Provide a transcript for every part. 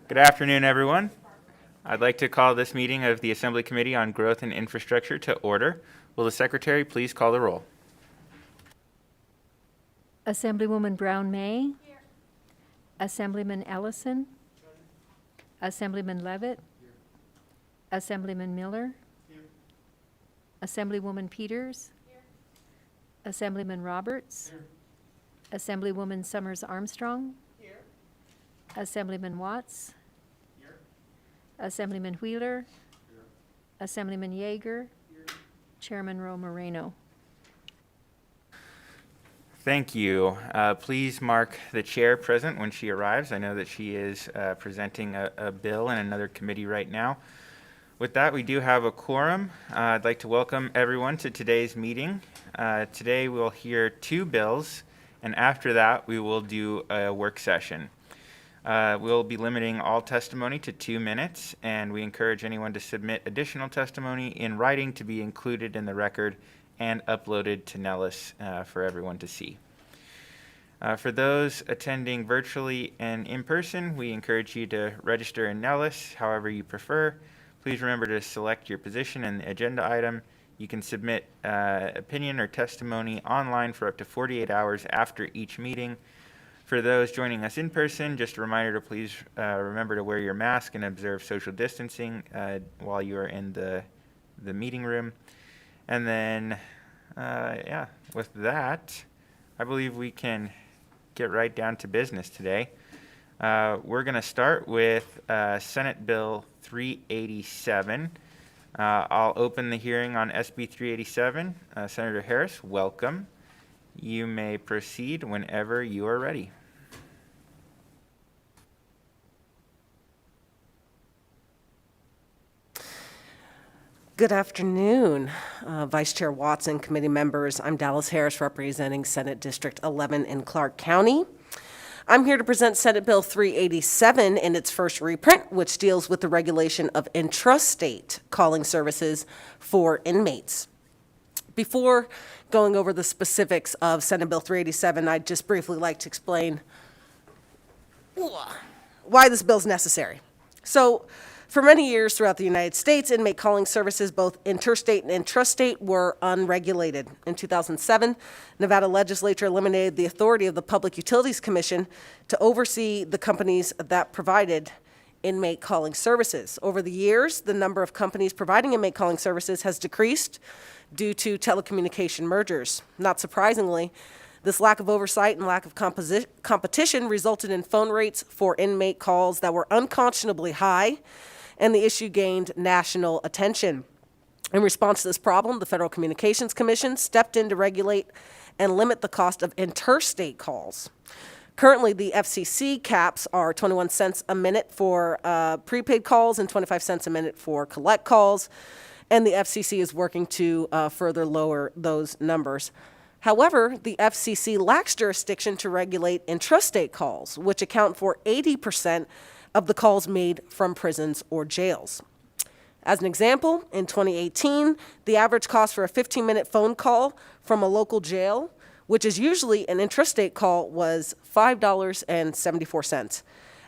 Good afternoon, everyone. I'd like to call this meeting of the Assembly Committee on Growth and Infrastructure to order. Will the Secretary please call the roll? Assemblywoman Brown May. Here. Assemblyman Ellison. Assemblyman Levitt. Here. Assemblyman Miller. Here. Assemblywoman Peters. Here. Assemblyman Roberts. Here. Assemblywoman Summers Armstrong. Here. Assemblyman Watts. Here. Assemblyman Wheeler. Here. Assemblyman Yeager. Here. Chairman Ro Moreno. Thank you. Please mark the chair present when she arrives. I know that she is presenting a bill in another committee right now. With that, we do have a quorum. I'd like to welcome everyone to today's meeting. Today we'll hear 2 bills, and after that we will do a work session. We'll be limiting all testimony to 2 minutes, and we encourage anyone to submit additional testimony in writing to be included in the record and uploaded to Nellis for everyone to see. For those attending virtually and in person, we encourage you to register in Nellis however you prefer. Please remember to select your position in the agenda item. You can submit opinion or testimony online for up to 48 hours after each meeting. For those joining us in person, just a reminder to please remember to wear your mask and observe social distancing while you are in the meeting room. And then, with that, I believe we can get right down to business today. We're going to start with Senate Bill 387. I'll open the hearing on SB 387. Senator Harris, welcome. You may proceed whenever you are ready. Good afternoon, Vice Chair Watson, committee members. I'm Dallas Harris, representing Senate District 11 in Clark County. I'm here to present Senate Bill 387 in its first reprint, which deals with the regulation of intrastate calling services for inmates. Before going over the specifics of Senate Bill 387, I'd just briefly like to explain why this bill is necessary. So, for many years throughout the United States, inmate calling services, both interstate and intrastate, were unregulated. In 2007, Nevada Legislature eliminated the authority of the Public Utilities Commission to oversee the companies that provided inmate calling services. Over the years, the number of companies providing inmate calling services has decreased due to telecommunication mergers. Not surprisingly, this lack of oversight and lack of competition resulted in phone rates for inmate calls that were unconscionably high, and the issue gained national attention. In response to this problem, the Federal Communications Commission stepped in to regulate and limit the cost of interstate calls. Currently, the FCC caps are 21 cents a minute for prepaid calls and 25 cents a minute for collect calls, and the FCC is working to further lower those numbers. However, the FCC lacks jurisdiction to regulate intrastate calls, which account for 80% of the calls made from prisons or jails. As an example, in 2018, the average cost for a 15-minute phone call from a local jail, which is usually an intrastate call, was $5.74,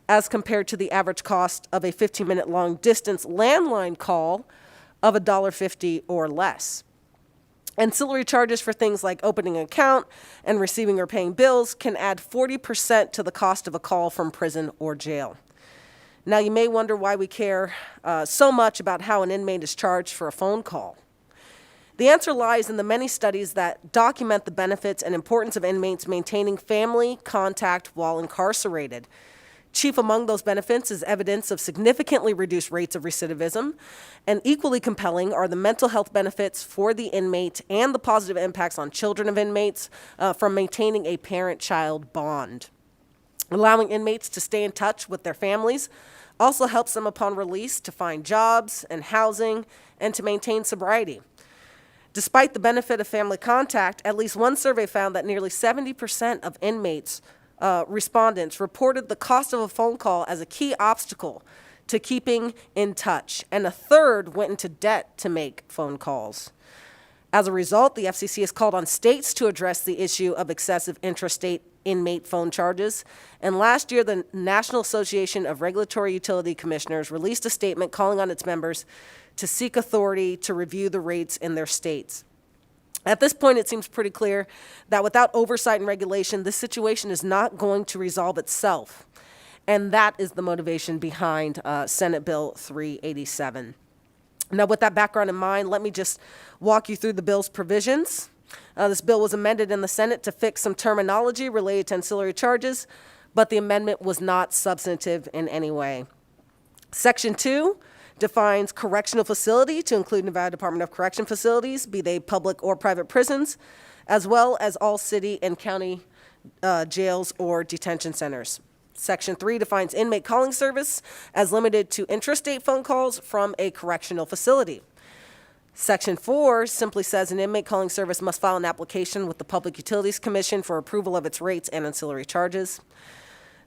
as compared to the average cost of a 15-minute long-distance landline call of $1.50 or less. Ancillary charges for things like opening an account and receiving or paying bills can add 40% to the cost of a call from prison or jail. Now, you may wonder why we care so much about how an inmate is charged for a phone call. The answer lies in the many studies that document the benefits and importance of inmates maintaining family contact while incarcerated. Chief among those benefits is evidence of significantly reduced rates of recidivism, and equally compelling are the mental health benefits for the inmate and the positive impacts on children of inmates from maintaining a parent-child bond. Allowing inmates to stay in touch with their families also helps them upon release to find jobs and housing and to maintain sobriety. Despite the benefit of family contact, at least one survey found that nearly 70% of inmates respondents reported the cost of a phone call as a key obstacle to keeping in touch, and a third went into debt to make phone calls. As a result, the FCC has called on states to address the issue of excessive intrastate inmate phone charges. And last year, the National Association of Regulatory Utility Commissioners released a statement calling on its members to seek authority to review the rates in their states. At this point, it seems pretty clear that without oversight and regulation, this situation is not going to resolve itself. And that is the motivation behind Senate Bill 387. Now, with that background in mind, let me just walk you through the bill's provisions. This bill was amended in the Senate to fix some terminology related to ancillary charges, but the amendment was not substantive in any way. Section 2 defines correctional facility to include Nevada Department of Correction facilities, be they public or private prisons, as well as all city and county jails or detention centers. Section 3 defines inmate calling service as limited to intrastate phone calls from a correctional facility. Section 4 simply says an inmate calling service must file an application with the Public Utilities Commission for approval of its rates and ancillary charges.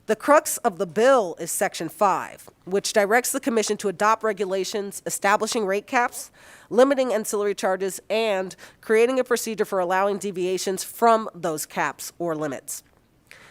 The crux of the bill is Section 5, which directs the Commission to adopt regulations establishing rate caps, limiting ancillary charges, and creating a procedure for allowing deviations from those caps or limits.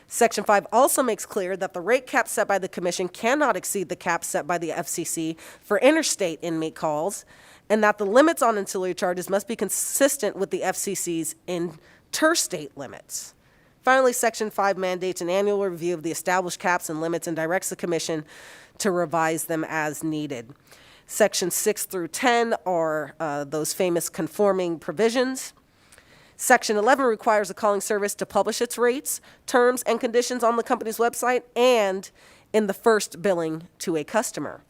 Section 5 also makes clear that the rate cap set by the Commission cannot exceed the cap set by the FCC for interstate inmate calls, and that the limits on ancillary charges must be consistent with the FCC's interstate limits. Finally, Section 5 mandates an annual review of the established caps and limits and directs the Commission to revise them as needed. Sections 6 through 10 are those famous conforming provisions. Section 11 requires a calling service to publish its rates, terms, and conditions on the company's website and in the first billing to a customer.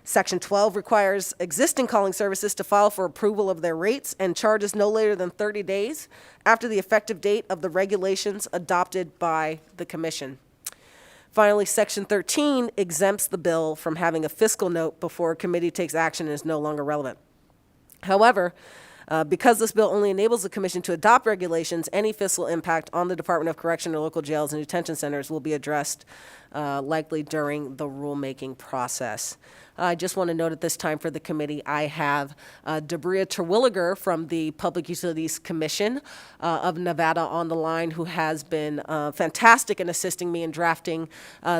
Section 12 requires existing calling services to file for approval of their rates and charges no later than 30 days after the effective date of the regulations adopted by the Commission. Finally, Section 13 exempts the bill from having a fiscal note before a committee takes action and is no longer relevant. However, because this bill only enables the Commission to adopt regulations, any fiscal impact on the Department of Correction or local jails and detention centers will be addressed likely during the rulemaking process. I just want to note at this time for the committee, I have Debria Terwilliger from the Public Utilities Commission of Nevada on the line, who has been fantastic in assisting me in drafting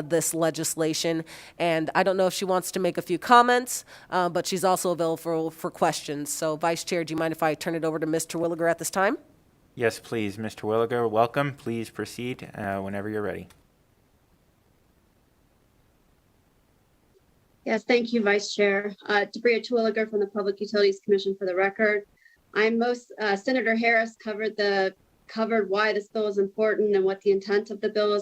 this legislation. And I don't know if she wants to make a few comments, but she's also available for questions. So, Vice Chair, do you mind if I turn it over to Ms. Terwilliger at this time? Yes, please. Mr. Williger, welcome. Please proceed whenever you're ready. Yes, thank you, Vice Chair. Debria Terwilliger from the Public Utilities Commission for the record. Senator Harris covered why this bill is important and what the intent of the bill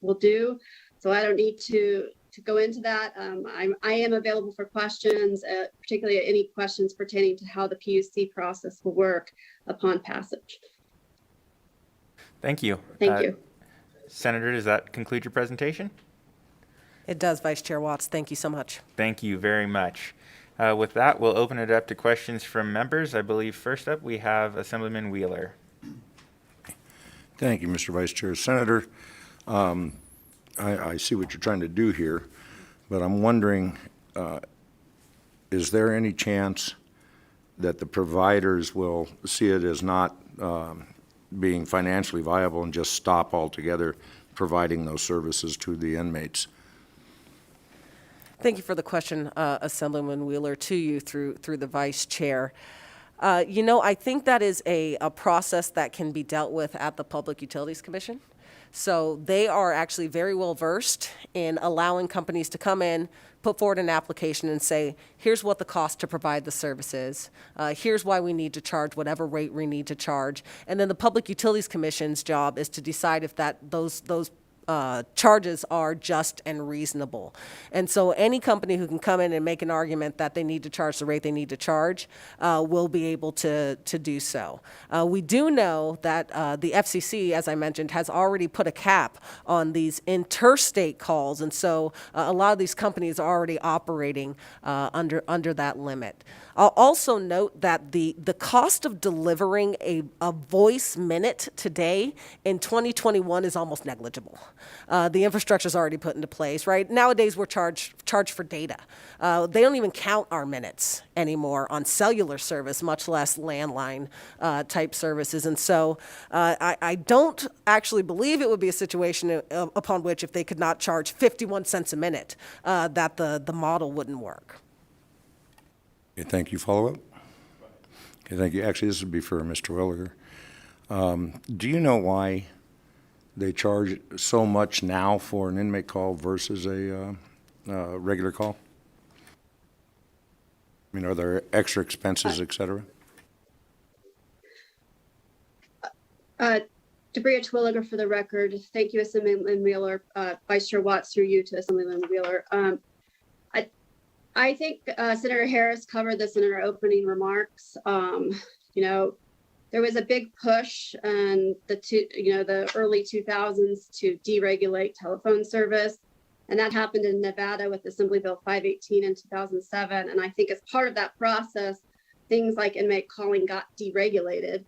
will do. So I don't need to go into that. I am available for questions, particularly any questions pertaining to how the PUC process will work upon passage. Thank you. Thank you. Senator, does that conclude your presentation? It does, Vice Chair Watts. Thank you so much. Thank you very much. With that, we'll open it up to questions from members. I believe first up we have Assemblyman Wheeler. Thank you, Mr. Vice Chair. Senator, I see what you're trying to do here, but I'm wondering, is there any chance that the providers will see it as not being financially viable and just stop altogether providing those services to the inmates? Thank you for the question, Assemblyman Wheeler, to you through the Vice Chair. I think that is a process that can be dealt with at the Public Utilities Commission. So they are actually very well versed in allowing companies to come in, put forward an application and say, here's what the cost to provide the service is. Here's why we need to charge whatever rate we need to charge. And then the Public Utilities Commission's job is to decide if those charges are just and reasonable. And so any company who can come in and make an argument that they need to charge the rate they need to charge will be able to do so. We do know that the FCC, as I mentioned, has already put a cap on these interstate calls, and so a lot of these companies are already operating under that limit. I'll also note that the cost of delivering a voice minute today in 2021 is almost negligible. The infrastructure's already put into place, right? Nowadays, we're charged for data. They don't even count our minutes anymore on cellular service, much less landline type services. And so I don't actually believe it would be a situation upon which, if they could not charge 51 cents a minute, that the model wouldn't work. Okay, thank you. Follow-up? Okay, thank you. Actually, this would be for Mr. Williger. Do you know why they charge so much now for an inmate call versus a regular call? I mean, are there extra expenses, et cetera? Debria Twilliger for the record. Thank you, Assemblyman Wheeler. Vice Chair Watts, through you to Assemblyman Wheeler. I think Senator Harris covered this in her opening remarks. You know, there was a big push in the early 2000s to deregulate telephone service. And that happened in Nevada with Assembly Bill 518 in 2007. And I think as part of that process, things like inmate calling got deregulated.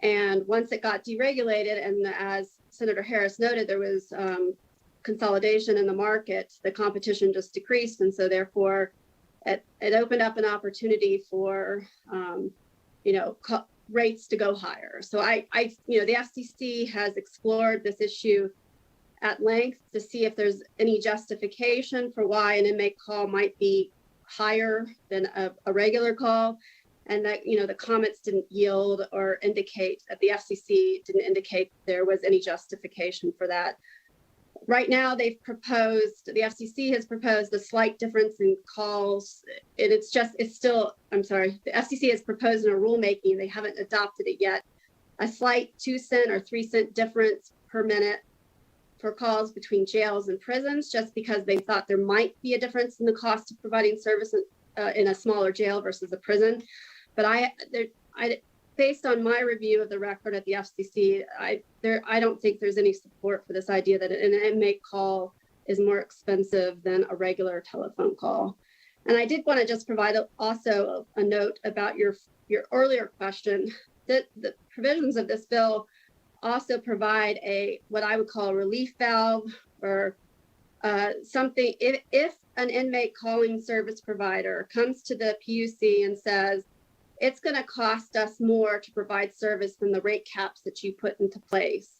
And once it got deregulated, and as Senator Harris noted, there was consolidation in the market, the competition just decreased. And so therefore, it opened up an opportunity for, rates to go higher. So the FCC has explored this issue at length to see if there's any justification for why an inmate call might be higher than a regular call. And that, the comments didn't yield or indicate that the FCC didn't indicate there was any justification for that. Right now, the FCC has proposed a slight difference in calls. And the FCC has proposed in a rulemaking, they haven't adopted it yet, a slight 2 cent or 3 cent difference per minute for calls between jails and prisons, just because they thought there might be a difference in the cost of providing service in a smaller jail versus a prison. But based on my review of the record at the FCC, I don't think there's any support for this idea that an inmate call is more expensive than a regular telephone call. And I did want to just provide also a note about your earlier question, that the provisions of this bill also provide what I would call a relief valve, or something. If an inmate calling service provider comes to the PUC and says, it's going to cost us more to provide service than the rate caps that you put into place,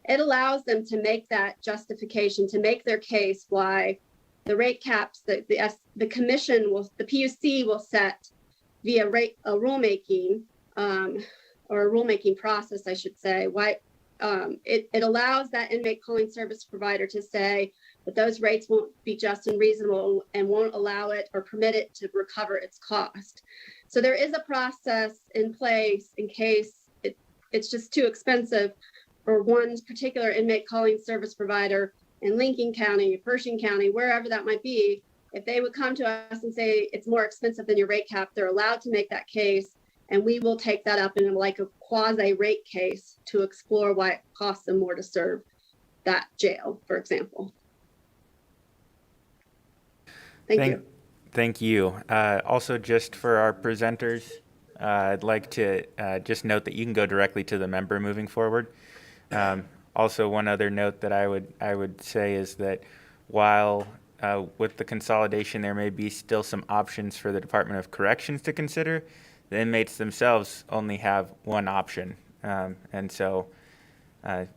it allows them to make that justification, to make their case why the rate caps that the PUC will set via a rulemaking, or a rulemaking process, I should say. Why it allows that inmate calling service provider to say that those rates won't be just and reasonable and won't allow it or permit it to recover its cost. So there is a process in place in case it's just too expensive for one particular inmate calling service provider in Lincoln County, Pershing County, wherever that might be. If they would come to us and say it's more expensive than your rate cap, they're allowed to make that case, and we will take that up in like a quasi rate case to explore why it costs them more to serve that jail, for example. Thank you. Thank you. Also, just for our presenters, I'd like to just note that you can go directly to the member moving forward. Also, one other note that I would say is that while with the consolidation, there may be still some options for the Department of Corrections to consider, the inmates themselves only have one option. And so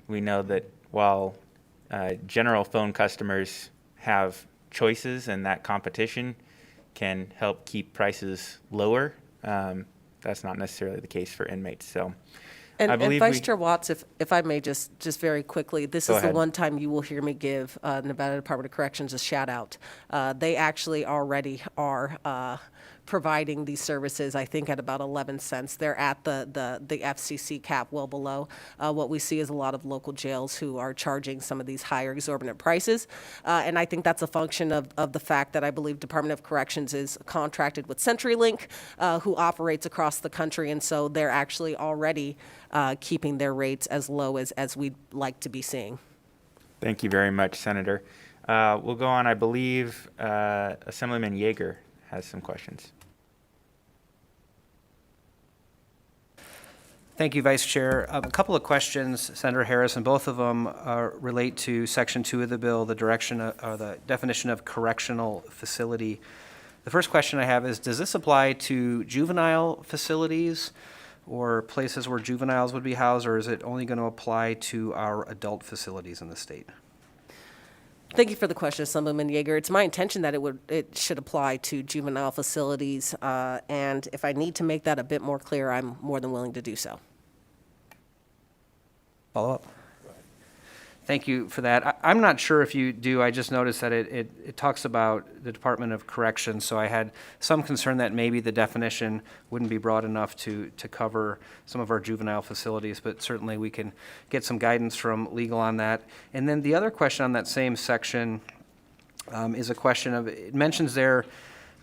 we know that while general phone customers have choices and that competition can help keep prices lower, that's not necessarily the case for inmates. So And Vice Chair Watts, if I may just very quickly, this is the one time you will hear me give Nevada Department of Corrections a shout out. They actually already are providing these services, I think, at about 11 cents. They're at the FCC cap, well below. What we see is a lot of local jails who are charging some of these higher exorbitant prices. And I think that's a function of the fact that I believe Department of Corrections is contracted with CenturyLink, who operates across the country. And so they're actually already keeping their rates as low as we'd like to be seeing. Thank you very much, Senator. We'll go on. I believe Assemblyman Yeager has some questions. Thank you, Vice Chair. A couple of questions, Senator Harris, and both of them relate to Section 2 of the bill, the definition of correctional facility. The first question I have is, does this apply to juvenile facilities or places where juveniles would be housed, or is it only going to apply to our adult facilities in the state? Thank you for the question, Assemblyman Yeager. It's my intention that it should apply to juvenile facilities, and if I need to make that a bit more clear, I'm more than willing to do so. Follow up? Thank you for that. I'm not sure if you do. I just noticed that it talks about the Department of Corrections, so I had some concern that maybe the definition wouldn't be broad enough to cover some of our juvenile facilities, but certainly we can get some guidance from legal on that. And then the other question on that same section is a question of, it mentions there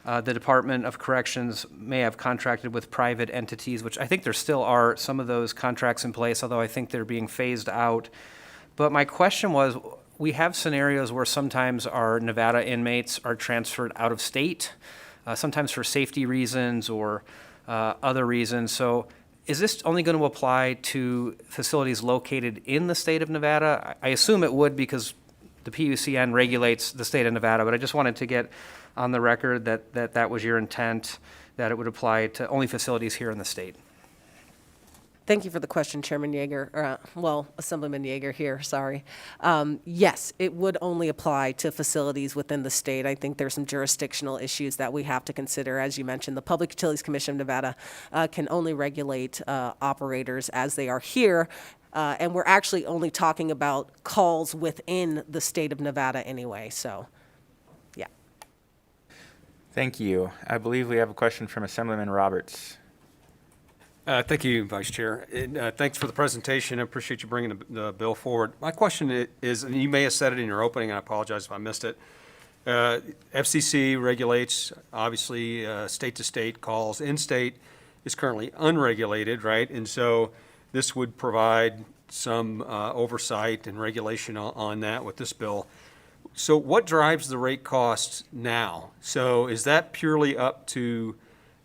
the Department of Corrections may have contracted with private entities, which I think there still are some of those contracts in place, although I think they're being phased out. But my question was, we have scenarios where sometimes our Nevada inmates are transferred out of state, sometimes for safety reasons or other reasons. So is this only going to apply to facilities located in the state of Nevada? I assume it would, because the PUCN regulates the state of Nevada, but I just wanted to get on the record that was your intent, that it would apply to only facilities here in the state. Thank you for the question, Chairman Yeager, Assemblyman Yeager here, sorry. Yes, it would only apply to facilities within the state. I think there's some jurisdictional issues that we have to consider. As you mentioned, the Public Utilities Commission of Nevada can only regulate operators as they are here, and we're actually only talking about calls within the state of Nevada anyway, so, yeah. Thank you. I believe we have a question from Assemblyman Roberts. Thank you, Vice Chair. And, thanks for the presentation. I appreciate you bringing the bill forward. My question is, and you may have said it in your opening, and I apologize if I missed it. FCC regulates, obviously, state-to-state calls. In-state is currently unregulated, right? And so this would provide some oversight and regulation on that with this bill. So what drives the rate costs now? So is that purely up to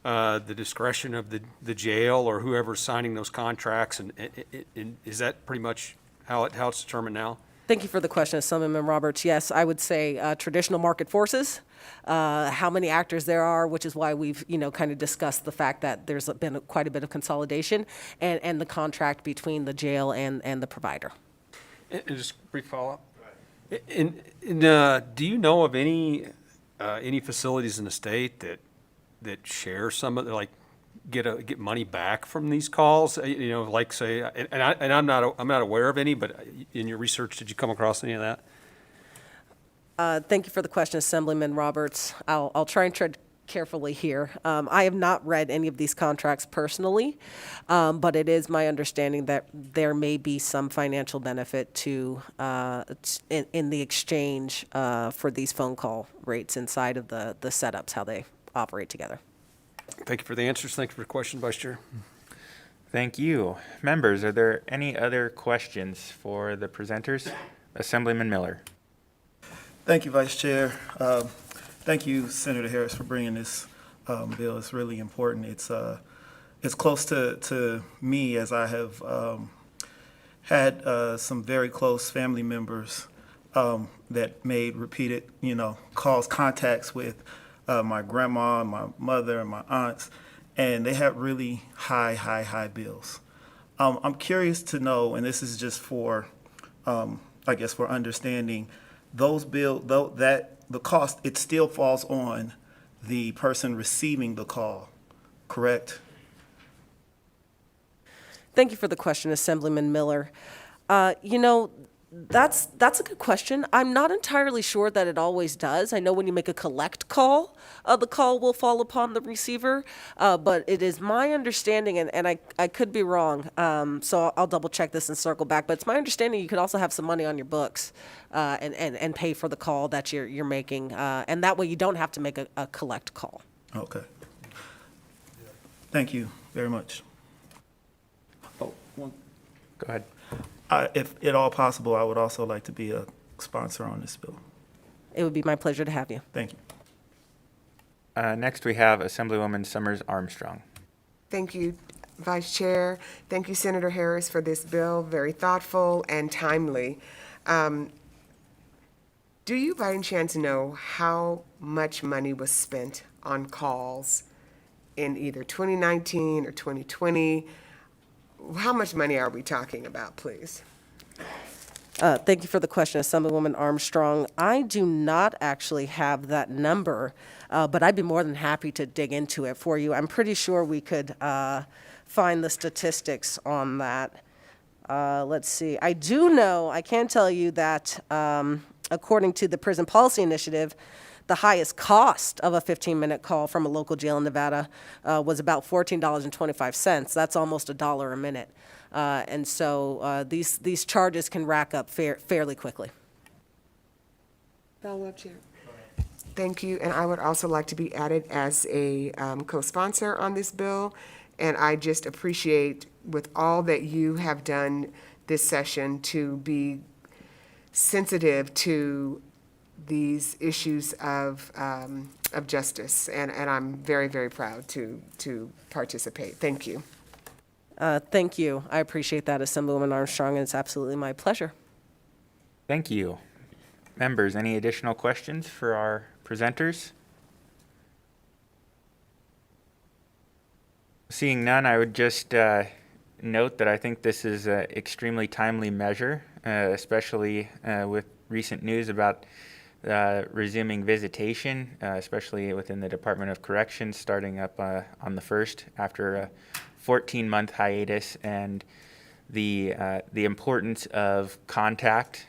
the discretion of the jail or whoever's signing those contracts, and is that pretty much how it's determined now? Thank you for the question, Assemblyman Roberts. Yes, I would say traditional market forces, how many actors there are, which is why we've kind of discussed the fact that there's been quite a bit of consolidation, and the contract between the jail and the provider. And just a brief follow-up. And do you know of any facilities in the state that share some of the, like, get money back from these calls? Like, say, and I'm not aware of any, but in your research, did you come across any of that? Thank you for the question, Assemblyman Roberts. I'll try and tread carefully here. I have not read any of these contracts personally, but it is my understanding that there may be some financial benefit to in the exchange for these phone call rates inside of the setups, how they operate together. Thank you for the answers. Thank you for the question, Vice Chair. Thank you. Members, are there any other questions for the presenters? Assemblyman Miller. Thank you, Vice Chair. Thank you, Senator Harris, for bringing this bill. It's really important. It's close to me, as I have had some very close family members that made repeated, contacts with my grandma, my mother, and my aunts, and they had really high bills. I'm curious to know, and this is just for, I guess, for understanding, those bills, the cost, it still falls on the person receiving the call, correct? Thank you for the question, Assemblyman Miller. That's a good question. I'm not entirely sure that it always does. I know when you make a collect call, the call will fall upon the receiver, but it is my understanding, and I could be wrong, so I'll double check this and circle back, but it's my understanding you could also have some money on your books and pay for the call that you're making, and that way you don't have to make a collect call. Okay. Thank you very much. Go ahead. If at all possible, I would also like to be a sponsor on this bill. It would be my pleasure to have you. Thank you. Next, we have Assemblywoman Summers Armstrong. Thank you. Vice Chair. Thank you, Senator Harris, for this bill, very thoughtful and timely. Do you by any chance know how much money was spent on calls in either 2019 or 2020? How much money are we talking about, please? Thank you for the question, Assemblywoman Armstrong. I do not actually have that number, but I'd be more than happy to dig into it for you. I'm pretty sure we could find the statistics on that. Let's see. I do know, I can tell you that according to the Prison Policy Initiative, the highest cost of a 15-minute call from a local jail in Nevada was about $14.25. That's almost $1 a minute. And so these charges can rack up fairly quickly. Follow-up, Chair. Thank you, and I would also like to be added as a co-sponsor on this bill, and I just appreciate with all that you have done this session to be sensitive to these issues of justice, and I'm very, very proud to participate. Thank you. Thank you. I appreciate that, Assemblywoman Armstrong, and it's absolutely my pleasure. Thank you. Members, any additional questions for our presenters? Seeing none, I would just note that I think this is an extremely timely measure, especially with recent news about resuming visitation, especially within the Department of Corrections, starting up on the 1st after a 14-month hiatus, and the importance of contact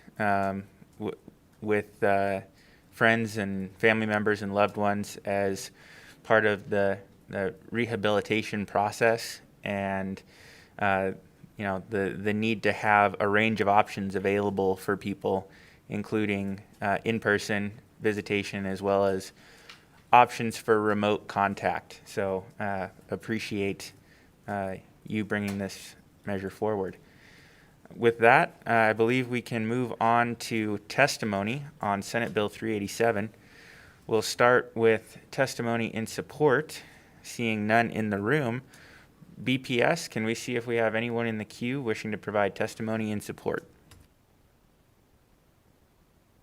with friends and family members and loved ones as part of the rehabilitation process, and the need to have a range of options available for people, including in-person visitation as well as options for remote contact. So appreciate you bringing this measure forward. With that, I believe we can move on to testimony on Senate Bill 387. We'll start with testimony in support. Seeing none in the room, BPS, can we see if we have anyone in the queue wishing to provide testimony in support?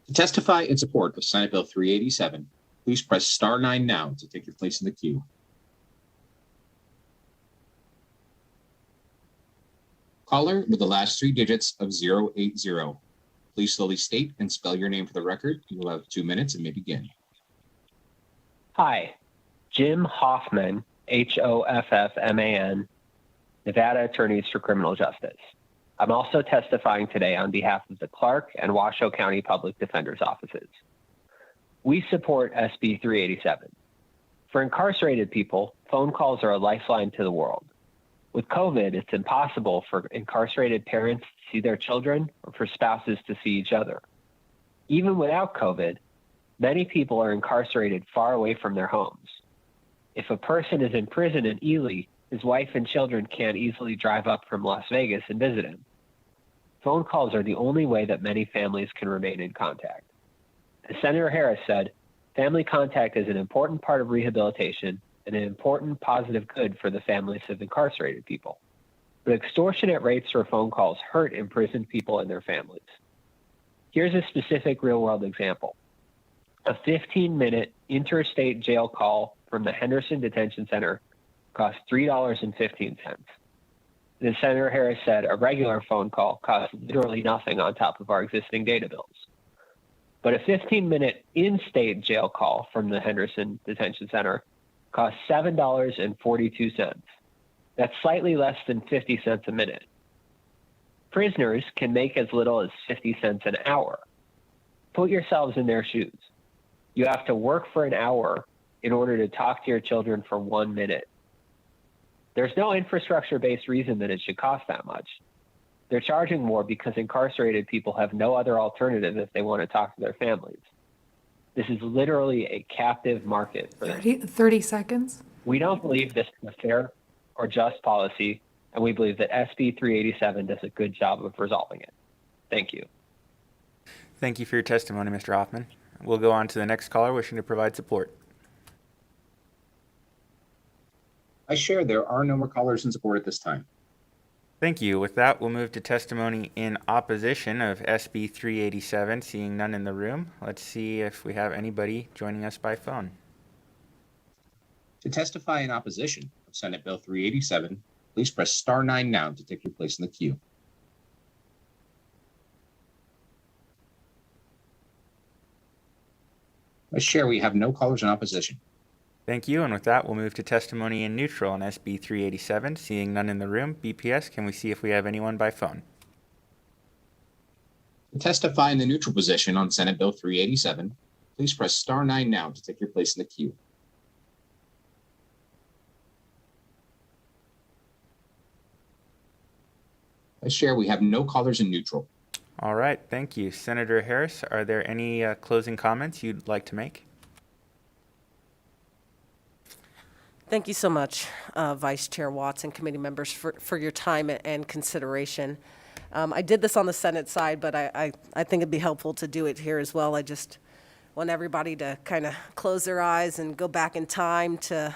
To testify in support of Senate Bill 387, please press star 9 now to take your place in the queue. Caller with the last 3 digits of 080. Please slowly state and spell your name for the record. You will have 2 minutes and may begin. Hi, Jim Hoffman, Hoffman, Nevada Attorneys for Criminal Justice. I'm also testifying today on behalf of the Clark and Washoe County Public Defender's offices. We support SB 387. For incarcerated people, phone calls are a lifeline to the world. With COVID, it's impossible for incarcerated parents to see their children or for spouses to see each other. Even without COVID, many people are incarcerated far away from their homes. If a person is in prison in Ely, his wife and children can't easily drive up from Las Vegas and visit him. Phone calls are the only way that many families can remain in contact. As Senator Harris said, family contact is an important part of rehabilitation and an important positive good for the families of incarcerated people. But extortionate rates for phone calls hurt imprisoned people and their families. Here's a specific real-world example. A 15-minute interstate jail call from the Henderson Detention Center costs $3.15. And as Senator Harris said, a regular phone call costs literally nothing on top of our existing data bills. But a 15-minute in-state jail call from the Henderson Detention Center costs $7.42. That's slightly less than 50 cents a minute. Prisoners can make as little as 50 cents an hour. Put yourselves in their shoes. You have to work for an hour in order to talk to your children for 1 minute. There's no infrastructure-based reason that it should cost that much. They're charging more because incarcerated people have no other alternative if they want to talk to their families. This is literally a captive market for them. 30 seconds. We don't believe this is a fair or just policy, and we believe that SB 387 does a good job of resolving it. Thank you. Thank you for your testimony, Mr. Hoffman. We'll go on to the next caller wishing to provide support. Vice Chair, there are no more callers in support at this time. Thank you. With that, we'll move to testimony in opposition of SB 387. Seeing none in the room, let's see if we have anybody joining us by phone. To testify in opposition of Senate Bill 387, please press star 9 now to take your place in the queue. Vice Chair, we have no callers in opposition. Thank you. And with that, we'll move to testimony in neutral on SB 387. Seeing none in the room, BPS, can we see if we have anyone by phone? To testify in the neutral position on Senate Bill 387, please press star 9 now to take your place in the queue. Vice Chair, we have no callers in neutral. All right. Thank you. Senator Harris, are there any closing comments you'd like to make? Thank you so much, Vice Chair Watts and committee members, for your time and consideration. I did this on the Senate side, but I think it'd be helpful to do it here as well. I just want everybody to kind of close their eyes and go back in time to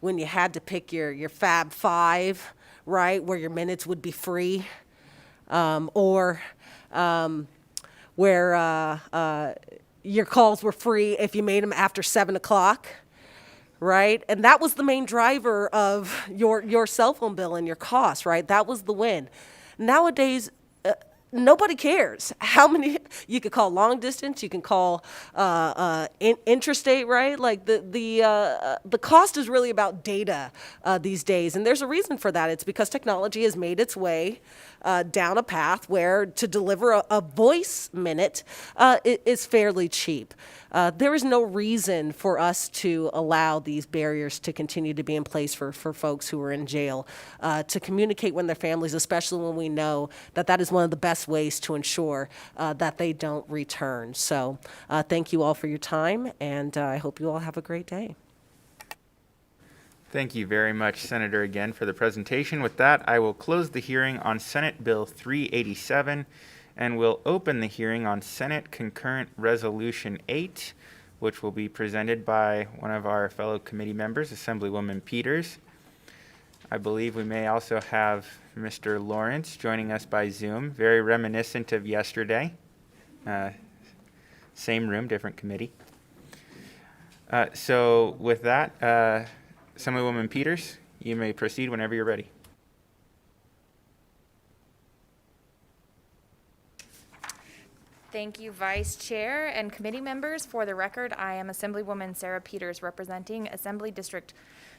when you had to pick your Fab Five, right, where your minutes would be free, or where your calls were free if you made them after 7 o'clock. Right? And that was the main driver of your cell phone bill and your costs, right? That was the win. Nowadays, nobody cares how many you could call long distance, you can call interstate, right? Like the cost is really about data these days, and there's a reason for that. It's because technology has made its way down a path where to deliver a voice minute is fairly cheap. There is no reason for us to allow these barriers to continue to be in place for folks who are in jail to communicate with their families, especially when we know that that is one of the best ways to ensure that they don't return. So thank you all for your time, and I hope you all have a great day. Thank you very much, Senator, again for the presentation. With that, I will close the hearing on Senate Bill 387, and we'll open the hearing on Senate Concurrent Resolution 8, which will be presented by one of our fellow committee members, Assemblywoman Peters. I believe we may also have Mr. Lawrence joining us by Zoom, very reminiscent of yesterday. Same room, different committee. So with that, Assemblywoman Peters, you may proceed whenever you're ready. Thank you, Vice Chair and committee members. For the record, I am Assemblywoman Sarah Peters, representing Assembly District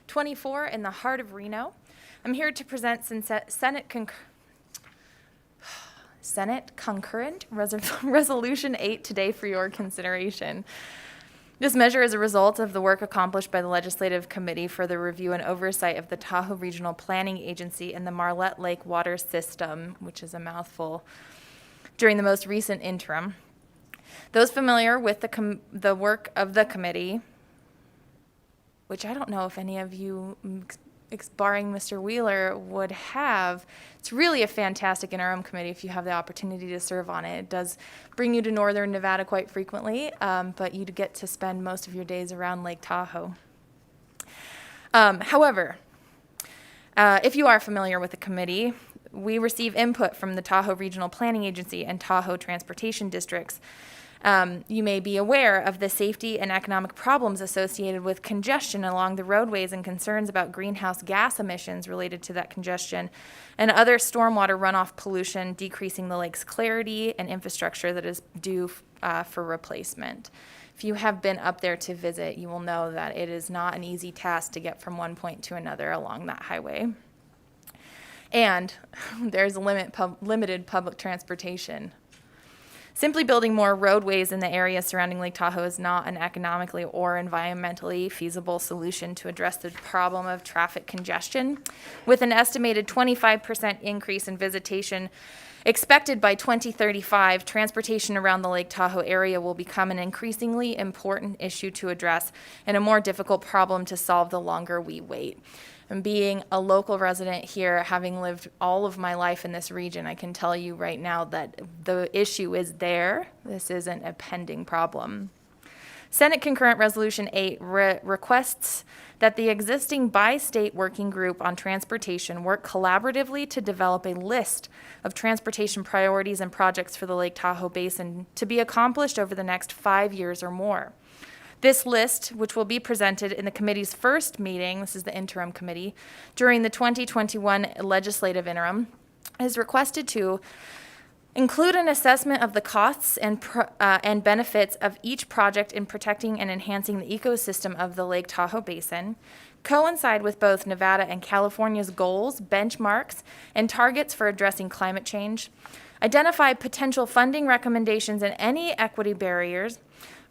24 in the heart of Reno. I'm here to present Senate Concurrent Resolution 8 today for your consideration. This measure is a result of the work accomplished by the Legislative Committee for the Review and Oversight of the Tahoe Regional Planning Agency and the Marlette Lake Water System, which is a mouthful, during the most recent interim. Those familiar with the work of the committee, which I don't know if any of you, barring Mr. Wheeler, would have. It's really a fantastic interim committee if you have the opportunity to serve on it. It does bring you to northern Nevada quite frequently, but you get to spend most of your days around Lake Tahoe. However, if you are familiar with the committee, we receive input from the Tahoe Regional Planning Agency and Tahoe Transportation Districts. You may be aware of the safety and economic problems associated with congestion along the roadways and concerns about greenhouse gas emissions related to that congestion and other stormwater runoff pollution, decreasing the lake's clarity and infrastructure that is due for replacement. If you have been up there to visit, you will know that it is not an easy task to get from one point to another along that highway. And there's limited public transportation. Simply building more roadways in the area surrounding Lake Tahoe is not an economically or environmentally feasible solution to address the problem of traffic congestion. With an estimated 25% increase in visitation expected by 2035, transportation around the Lake Tahoe area will become an increasingly important issue to address and a more difficult problem to solve the longer we wait. And being a local resident here, having lived all of my life in this region, I can tell you right now that the issue is there. This isn't a pending problem. Senate Concurrent Resolution 8 requests that the existing bi-state working group on transportation work collaboratively to develop a list of transportation priorities and projects for the Lake Tahoe Basin to be accomplished over the next 5 years or more. This list, which will be presented in the committee's first meeting, this is the interim committee, during the 2021 legislative interim, is requested to include an assessment of the costs and benefits of each project in protecting and enhancing the ecosystem of the Lake Tahoe Basin, coincide with both Nevada and California's goals, benchmarks, and targets for addressing climate change, identify potential funding recommendations and any equity barriers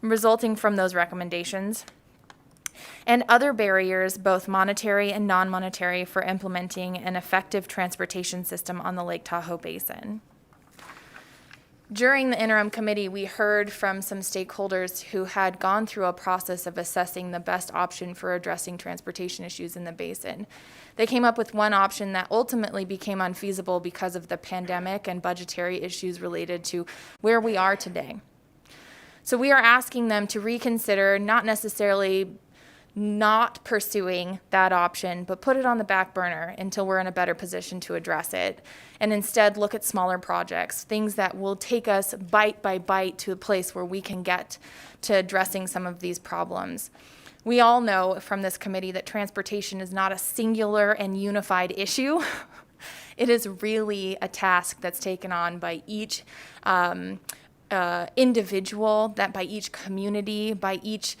resulting from those recommendations, and other barriers, both monetary and non-monetary, for implementing an effective transportation system on the Lake Tahoe Basin. During the interim committee, we heard from some stakeholders who had gone through a process of assessing the best option for addressing transportation issues in the basin. They came up with one option that ultimately became unfeasible because of the pandemic and budgetary issues related to where we are today. So we are asking them to reconsider, not necessarily not pursuing that option, but put it on the back burner until we're in a better position to address it. And instead look at smaller projects, things that will take us bite by bite to a place where we can get to addressing some of these problems. We all know from this committee that transportation is not a singular and unified issue. It is really a task that's taken on by each individual, that by each community, by each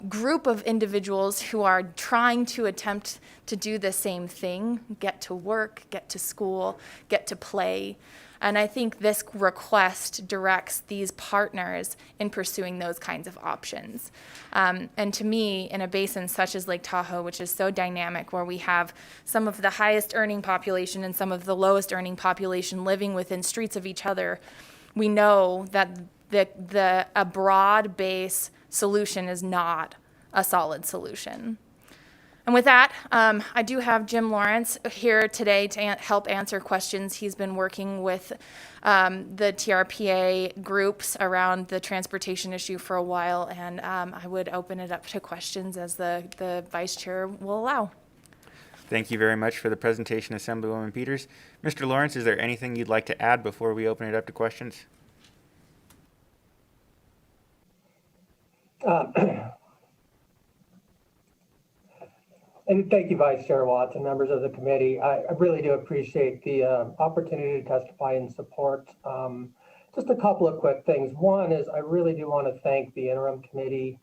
group of individuals who are trying to attempt to do the same thing, get to work, get to school, get to play. And I think this request directs these partners in pursuing those kinds of options. And to me, in a basin such as Lake Tahoe, which is so dynamic, where we have some of the highest earning population and some of the lowest earning population living within streets of each other, we know that a broad base solution is not a solid solution. And with that, I do have Jim Lawrence here today to help answer questions. He's been working with the TRPA groups around the transportation issue for a while, and I would open it up to questions as the vice chair will allow. Thank you very much for the presentation, Assemblywoman Peters. Mr. Lawrence, is there anything you'd like to add before we open it up to questions? And thank you, Vice Chair Watts and members of the committee. I really do appreciate the opportunity to testify in support. Just a couple of quick things. One is I really do want to thank the interim committee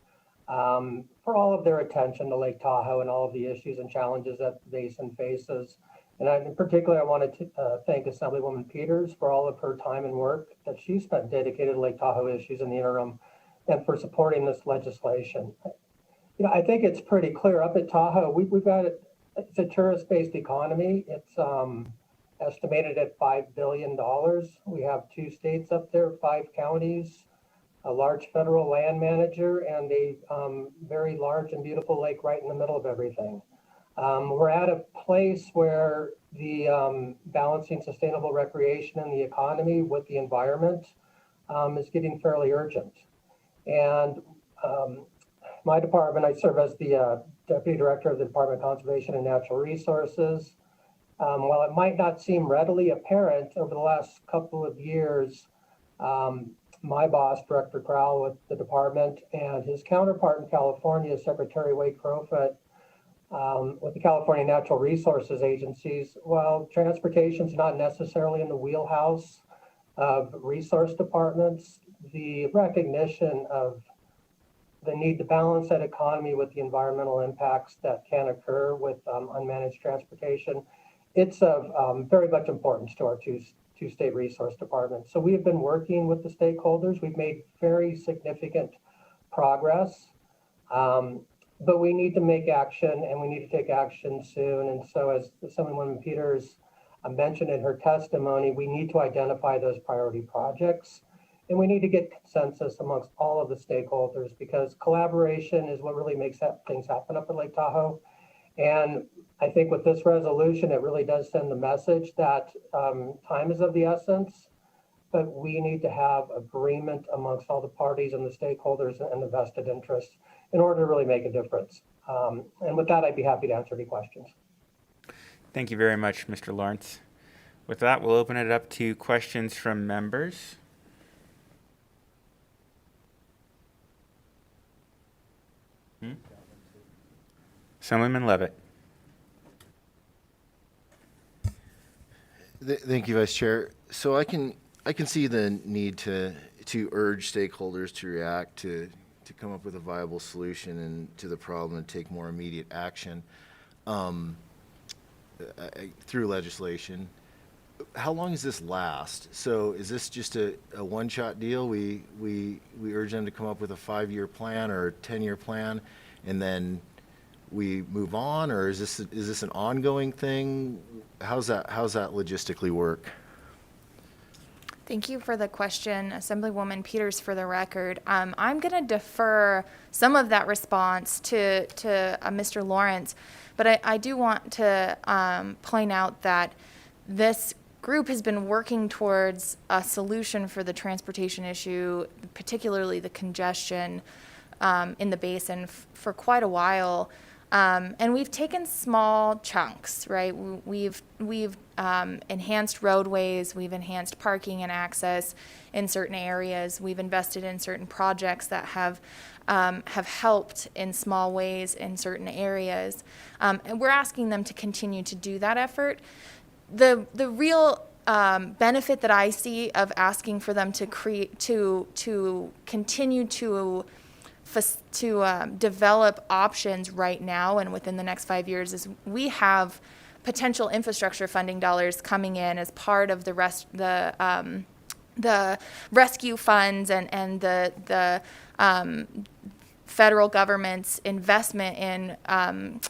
for all of their attention to Lake Tahoe and all of the issues and challenges that the basin faces. And in particular, I wanted to thank Assemblywoman Peters for all of her time and work that she spent dedicated to Lake Tahoe issues in the interim, and for supporting this legislation. You know, I think it's pretty clear up at Tahoe, we've got it's a tourist-based economy. It's estimated at $5 billion. We have 2 states up there, 5 counties, a large federal land manager, and a very large and beautiful lake right in the middle of everything. We're at a place where the balancing sustainable recreation and the economy with the environment is getting fairly urgent. And my department, I serve as the Deputy Director of the Department of Conservation and Natural Resources. While it might not seem readily apparent, over the last couple of years, my boss, Director Crowell with the department, and his counterpart in California, Secretary Wade Crowfoot, with the California Natural Resources agencies, while transportation is not necessarily in the wheelhouse of resource departments, the recognition of the need to balance that economy with the environmental impacts that can occur with unmanaged transportation, it's of very much importance to our two state resource departments. So we have been working with the stakeholders. We've made very significant progress, but we need to make action, and we need to take action soon. And so, as Assemblywoman Peters mentioned in her testimony, we need to identify those priority projects. And we need to get consensus amongst all of the stakeholders, because collaboration is what really makes things happen up at Lake Tahoe. And I think with this resolution, it really does send the message that time is of the essence. but we need to have agreement amongst all the parties and the stakeholders and the vested interests in order to really make a difference. And with that, I'd be happy to answer any questions. Thank you very much, Mr. Lawrence. With that, we'll open it up to questions from members. Assemblyman Levitt. Thank you, Vice Chair. So I can see the need to urge stakeholders to react, to come up with a viable solution and to the problem and take more immediate action through legislation. How long does this last? So is this just a one-shot deal? We urge them to come up with a 5-year plan or a 10-year plan, and then we move on, or is this an ongoing thing? How's that logistically work? Thank you for the question, Assemblywoman Peters. For the record, I'm going to defer some of that response to Mr. Lawrence, but I do want to point out that this group has been working towards a solution for the transportation issue, particularly the congestion in the basin, for quite a while. And we've taken small chunks, right? We've enhanced roadways, we've enhanced parking and access in certain areas. We've invested in certain projects that have helped in small ways in certain areas. And we're asking them to continue to do that effort. The real benefit that I see of asking for them to continue to develop options right now and within the next 5 years is we have potential infrastructure funding dollars coming in as part of the rescue funds and the federal government's investment in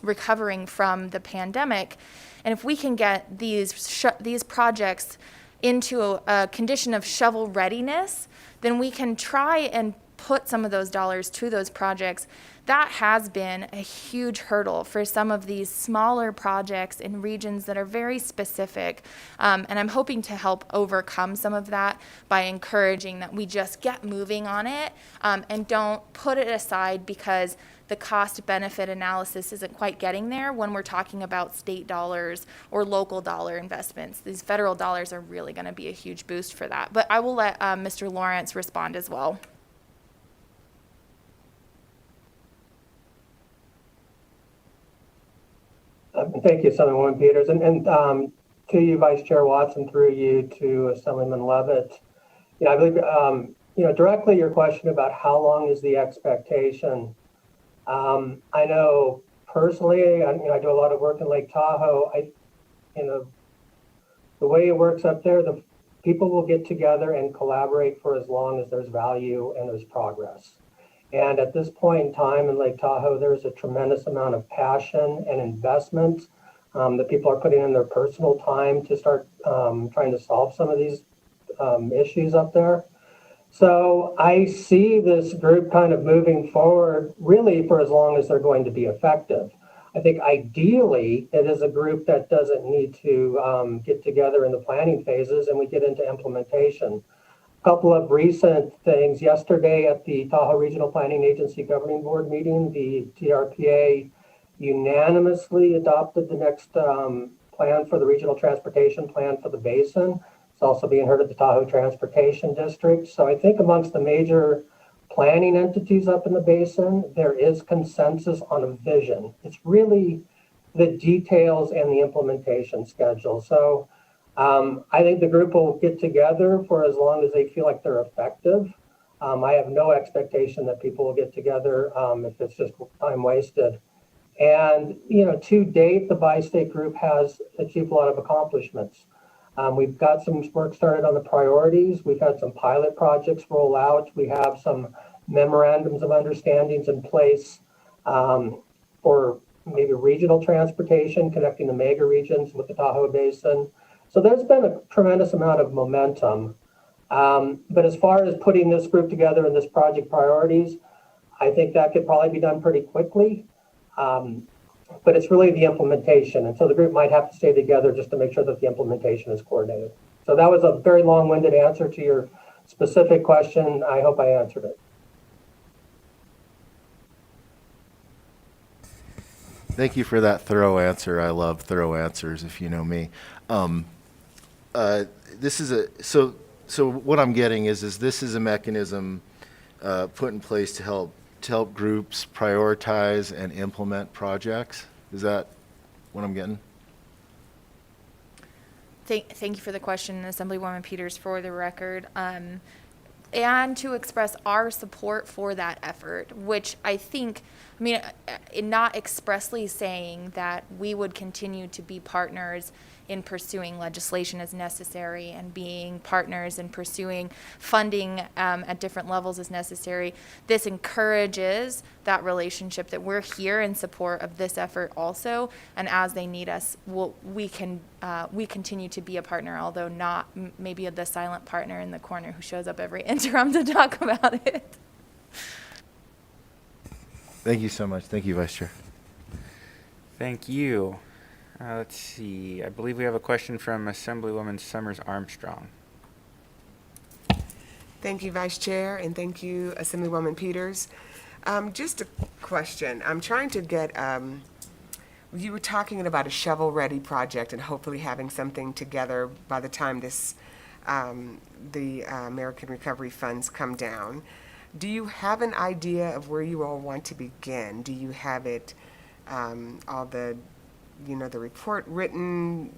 recovering from the pandemic. And if we can get these projects into a condition of shovel readiness, then we can try and put some of those dollars to those projects. That has been a huge hurdle for some of these smaller projects in regions that are very specific. And I'm hoping to help overcome some of that by encouraging that we just get moving on it and don't put it aside because the cost-benefit analysis isn't quite getting there when we're talking about state dollars or local dollar investments. These federal dollars are really going to be a huge boost for that. But I will let Mr. Lawrence respond as well. Thank you, Assemblywoman Peters. And to you, Vice Chair Watson, through you to Assemblyman Levitt. I believe, directly your question about how long is the expectation. I know personally, I do a lot of work in Lake Tahoe. The way it works up there, the people will get together and collaborate for as long as there's value and there's progress. And at this point in time in Lake Tahoe, there's a tremendous amount of passion and investment that people are putting in their personal time to start trying to solve some of these issues up there. So I see this group kind of moving forward really for as long as they're going to be effective. I think ideally it is a group that doesn't need to get together in the planning phases and we get into implementation. Couple of recent things. Yesterday at the Tahoe Regional Planning Agency Governing Board meeting, the TRPA unanimously adopted the next plan for the regional transportation plan for the basin. It's also being heard at the Tahoe Transportation District. So I think amongst the major planning entities up in the basin, there is consensus on a vision. It's really the details and the implementation schedule. So I think the group will get together for as long as they feel like they're effective. I have no expectation that people will get together if it's just time wasted. And, to date, the bi-state group has achieved a lot of accomplishments. We've got some work started on the priorities. We've had some pilot projects roll out. We have some memorandums of understandings in place for maybe regional transportation, connecting the mega regions with the Tahoe Basin. So there's been a tremendous amount of momentum. But as far as putting this group together in this project priorities, I think that could probably be done pretty quickly. But it's really the implementation. And so the group might have to stay together just to make sure that the implementation is coordinated. So that was a very long-winded answer to your specific question. I hope I answered it. Thank you for that thorough answer. I love thorough answers, if you know me. This is so what I'm getting is this is a mechanism put in place to help groups prioritize and implement projects. Is that what I'm getting? Thank you for the question, Assemblywoman Peters, for the record. And to express our support for that effort, which I think, I mean, not expressly saying that we would continue to be partners in pursuing legislation as necessary and being partners in pursuing funding at different levels as necessary. This encourages that relationship that we're here in support of this effort also, and as they need us, we continue to be a partner, although not maybe the silent partner in the corner who shows up every interim to talk about it. Thank you so much. Thank you, Vice Chair. Thank you. Let's see. I believe we have a question from Assemblywoman Summers Armstrong. Thank you, Vice Chair, and thank you, Assemblywoman Peters. Just a question. I'm trying to get, you were talking about a shovel-ready project and hopefully having something together by the time this, the American Recovery Funds come down. Do you have an idea of where you all want to begin? Do you have it, all the, the report written,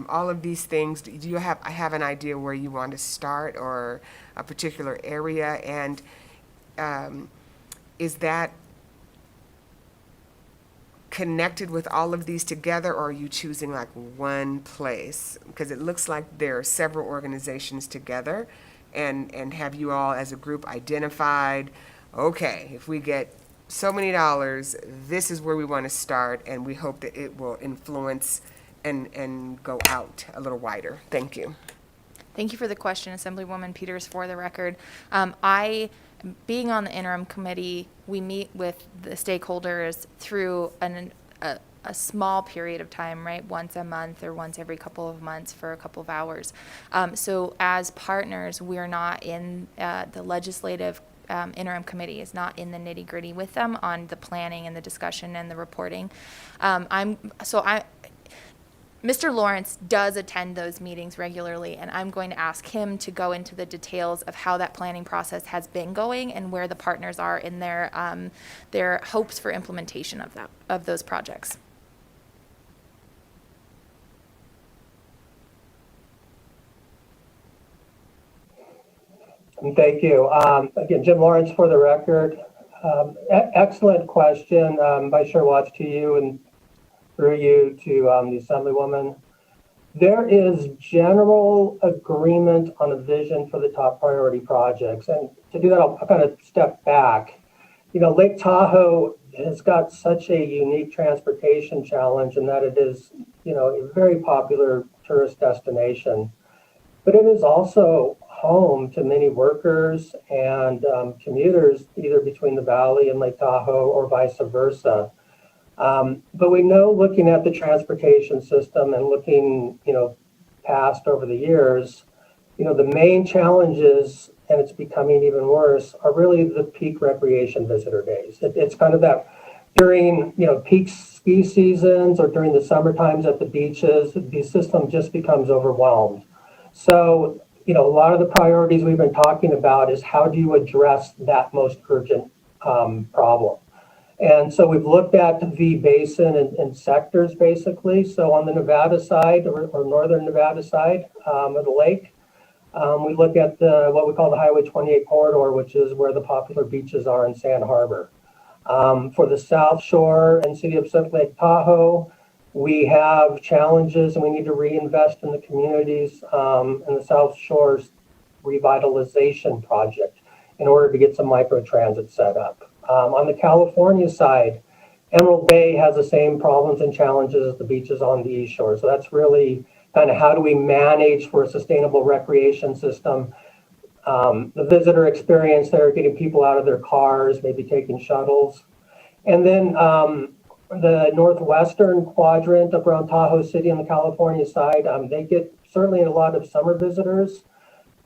all of these things? Do you have an idea where you want to start or a particular area? And is that connected with all of these together, or are you choosing like one place? Because it looks like there are several organizations together, and have you all as a group identified, okay, if we get so many dollars, this is where we want to start, and we hope that it will influence and go out a little wider. Thank you. Thank you for the question, Assemblywoman Peters, for the record. Being on the interim committee, we meet with the stakeholders through a small period of time, right? Once a month or once every couple of months for a couple of hours. So as partners, we're not in the legislative interim committee is not in the nitty gritty with them on the planning and the discussion and the reporting. Mr. Lawrence does attend those meetings regularly, and I'm going to ask him to go into the details of how that planning process has been going and where the partners are in their hopes for implementation of those projects. Thank you. Again, Jim Lawrence for the record. Excellent question, Vice Chair Watts, to you and through you to the Assemblywoman. There is general agreement on a vision for the top priority projects. And to do that, I'll kind of step back. Lake Tahoe has got such a unique transportation challenge in that it is, a very popular tourist destination. But it is also home to many workers and commuters, either between the valley and Lake Tahoe or vice versa. But we know, looking at the transportation system and looking, past over the years, the main challenges, and it's becoming even worse, are really the peak recreation visitor days. It's kind of that during, peak ski seasons or during the summer times at the beaches, the system just becomes overwhelmed. So, a lot of the priorities we've been talking about is how do you address that most urgent problem? And so we've looked at the basin and sectors, basically. So on the Nevada side or northern Nevada side of the lake, we look at what we call the Highway 28 corridor, which is where the popular beaches are in Sand Harbor. For the South Shore and City of Pacific Lake Tahoe, we have challenges and we need to reinvest in the communities in the South Shore's revitalization project in order to get some microtransit set up. On the California side, Emerald Bay has the same problems and challenges as the beaches on the East Shore. So that's really kind of how do we manage for a sustainable recreation system. The visitor experience there, getting people out of their cars, maybe taking shuttles. And then the northwestern quadrant up around Tahoe City on the California side, they get certainly a lot of summer visitors,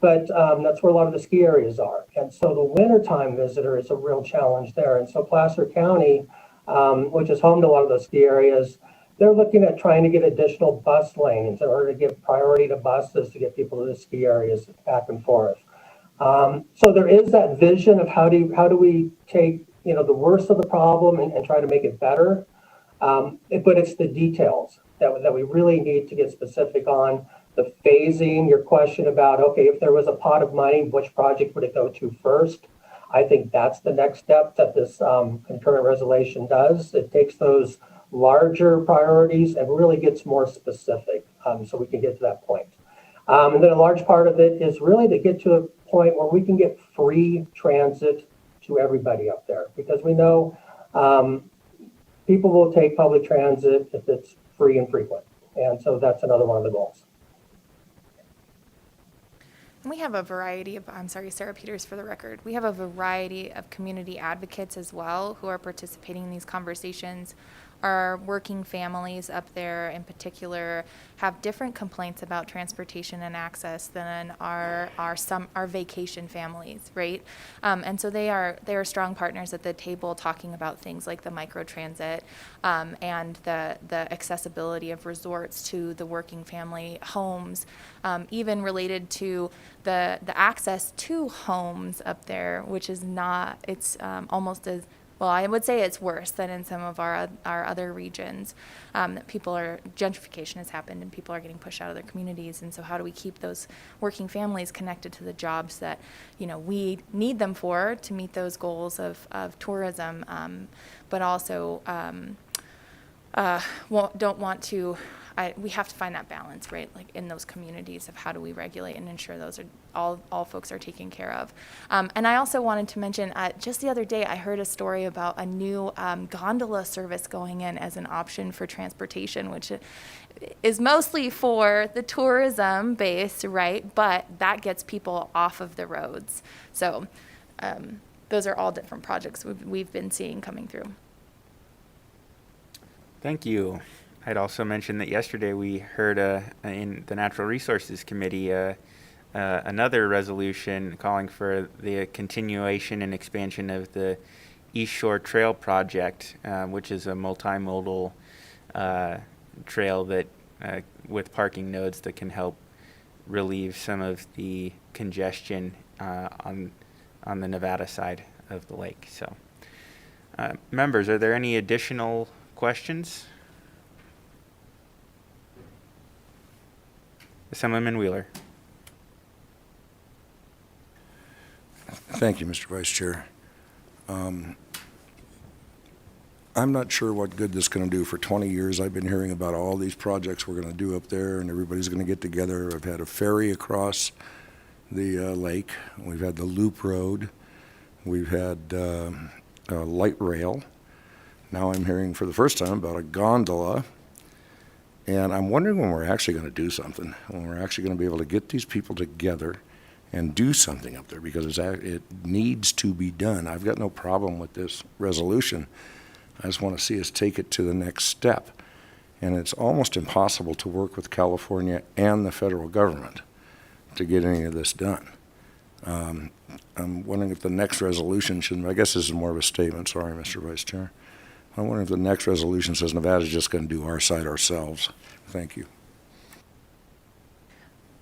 but that's where a lot of the ski areas are. And so the wintertime visitor is a real challenge there. And so Placer County, which is home to a lot of those ski areas, they're looking at trying to get additional bus lanes in order to give priority to buses to get people to the ski areas back and forth. So there is that vision of how do we take, you know, the worst of the problem and try to make it better. But it's the details that we really need to get specific on. The phasing, your question about, okay, if there was a pot of money, which project would it go to first? I think that's the next step that this concurrent resolution does. It takes those larger priorities and really gets more specific, so we can get to that point. And then a large part of it is really to get to a point where we can get free transit to everybody up there, because we know people will take public transit if it's free and frequent. And so that's another one of the goals. We have a variety of, I'm sorry, Sarah Peters for the record. We have a variety of community advocates as well who are participating in these conversations. Our working families up there in particular have different complaints about transportation and access than our vacation families, right? And so they are strong partners at the table talking about things like the microtransit and the accessibility of resorts to the working family homes, even related to the access to homes up there, which is not, it's almost as, well, I would say it's worse than in some of our other regions. That gentrification has happened and people are getting pushed out of their communities. And so how do we keep those working families connected to the jobs that, you know, we need them for to meet those goals of tourism, but also don't want to, we have to find that balance, right? Like in those communities of how do we regulate and ensure those are all folks are taken care of. And I also wanted to mention, just the other day, I heard a story about a new gondola service going in as an option for transportation, which is mostly for the tourism base, right? But that gets people off of the roads. So those are all different projects we've been seeing coming through. Thank you. I'd also mentioned that yesterday we heard in the Natural Resources Committee another resolution calling for the continuation and expansion of the East Shore Trail project, which is a multimodal trail that with parking nodes that can help relieve some of the congestion on the Nevada side of the lake. So, members, are there any additional questions? Assemblyman Wheeler. Thank you, Mr. Vice Chair. I'm not sure what good this is going to do. For 20 years, I've been hearing about all these projects we're going to do up there, and everybody's going to get together. I've had a ferry across the lake. We've had the loop road. We've had a light rail. Now I'm hearing for the first time about a gondola. And I'm wondering when we're actually going to do something, when we're actually going to be able to get these people together and do something up there, because it needs to be done. I've got no problem with this resolution. I just want to see us take it to the next step. And it's almost impossible to work with California and the federal government to get any of this done. I'm wondering if the next resolution should, I guess this is more of a statement, sorry, Mr. Vice Chair. I wonder if the next resolution says Nevada's just going to do our side ourselves. Thank you.